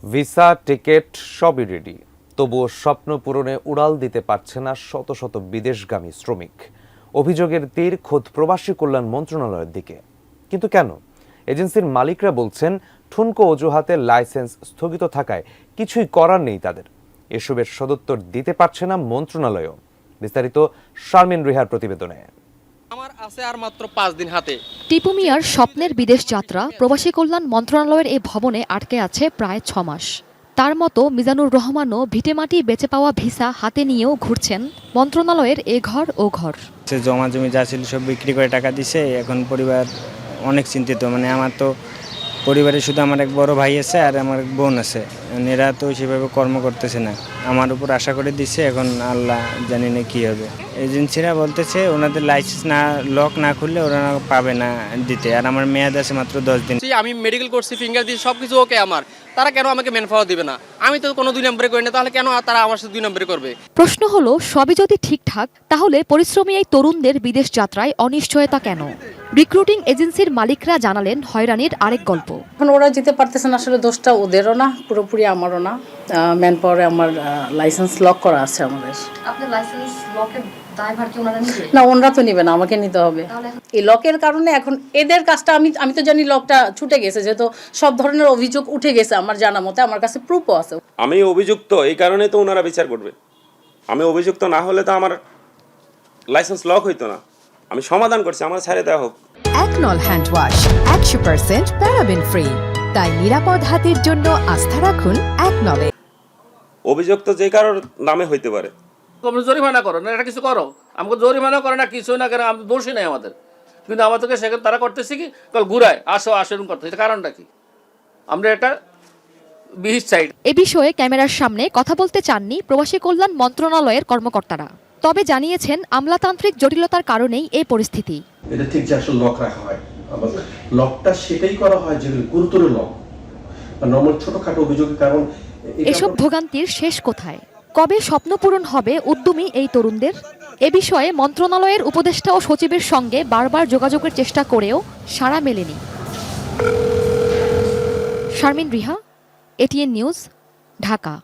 Visa ticket সবই ready, তবুও স্বপ্ন পূরণে উড়াল দিতে পারছে না শত শত বিদেশগামী শ্রমিক। অভিযোগের তীর খোদ প্রবাসী কল্যাণ মন্ত্রণালয়ের দিকে। কিন্তু কেন? এজেন্সির মালিকরা বলছেন ঠুনকো অজুহাতে লাইসেন্স স্থগিত থাকায় কিছুই করার নেই তাদের। এসবের সদুত্তর দিতে পারছে না মন্ত্রণালয়ও। বিস্তারিত শারমিন রিহার প্রতিবেদনে। আমার আছে আর মাত্র 5 দিন হাতে। টিপু মিয়ার স্বপ্নের বিদেশ যাত্রা প্রবাসী কল্যাণ মন্ত্রণালয়ের এই ভবনে আটকে আছে প্রায় 6 মাস। তার মতো মিজানুর রহমানও ভিটেমাটি বেঁচে পাওয়া ভিসা হাতে নিয়েও ঘুরছেন মন্ত্রণালয়ের এ ঘর ও ঘর। জমা জমি যা ছিল সব বিক্রি করে টাকা দিছে। এখন পরিবার অনেক চিন্তিত। আমার তো পরিবারে শুধু আমার এক বড় ভাই আছে আর আমার এক বোন আছে। এরা তো সেভাবে কর্ম করতেছে না। আমার উপর আশা করে দিচ্ছে, এখন আল্লাহ জানি না কী হবে। এজেন্সিরা বলতেছে ওনাদের লাইসেন্স লক না খুললে ওরা পাবে না দিতে। আর আমার মেয়াদ আছে মাত্র 10 দিন। আমি মেডিকেল করছি, ফিঙ্গার দিয়েছি, সব কিছু ওকে আমার। তারা কেন আমাকে ম্যান পাওয়ার দিবে না? আমি তো কোনো 2 নম্বরে করি না, তাহলে কেন তারা আমার সাথে 2 নম্বরে করবে? প্রশ্ন হলো, সবই যদি ঠিকঠাক তাহলে পরিশ্রমী এই তরুণদের বিদেশ যাত্রায় অনিশ্চয়তা কেন? রিক্রুটিং এজেন্সির মালিকরা জানালেন হয়রানির আরেক গল্প। এখন ওরা যেতে পারতেছে না, আসলে দোষটা ওদেরও না, পুরোপুরি আমারও না। ম্যান পাওয়ারে আমার লাইসেন্স লক করা আছে আমাদের। আপনার লাইসেন্স লকের ড্রাইভার কি ওনারা নিবে? না, ওনারা তো নিবে না, আমাকে নিতে হবে। এই লকের কারণে এখন এদের কাজটা আমি তো জানি লকটা ছুটে গেছে, যেহেতু সব ধরনের অভিযোগ উঠে গেছে আমার জানা মতে, আমার কাছে প্রুফও আছে। আমি অভিযুক্ত, এই কারণে তো ওনারা বিচার করবে। আমি অভিযুক্ত না হলে তো আমার লাইসেন্স লক হইতো না। আমি সমাধান করছি, আমার ছেড়ে দেওয়া হোক। একনল হ্যান্ড ওয়াশ 100% প্যারাবেন ফ্রি, তাই নিরাপদ হাতের জন্য আস্থা রাখুন একনলে। অভিযুক্ত যে কারোর নামে হইতে পারে। তোমরা জরিমানা করো না, এটা কিছু করো। আমাকে জরিমানা করে না, কিছু না, কেন আমি দোষী নাই আমাদের। কিন্তু আমাদেরকে সেখানে তারা করতেছে কি, কাল ঘুরায় আসো এরকম করতে। এটা কারণটা কি? আমরা এটা বিহিত চাই। এ বিষয়ে ক্যামেরার সামনে কথা বলতে চাননি প্রবাসী কল্যাণ মন্ত্রণালয়ের কর্মকর্তারা। তবে জানিয়েছেন আমলাতান্ত্রিক জটিলতার কারণেই এই পরিস্থিতি। এটা ঠিক যে আসলে লক রাখা হয়, আবার লকটা সেটাই করা হয় যেগুলো গুরুতর লক বা নর্মাল ছোটখাটো অভিযোগের কারণ। এসব ভোগান্তির শেষ কোথায়? কবে স্বপ্ন পূরণ হবে উদ্যমী এই তরুণদের? এ বিষয়ে মন্ত্রণালয়ের উপদেষ্টা ও সচিবের সঙ্গে বারবার যোগাযোগের চেষ্টা করেও সাড়া মেলেনি। Sharmin Riha, ATN news, Dhaka.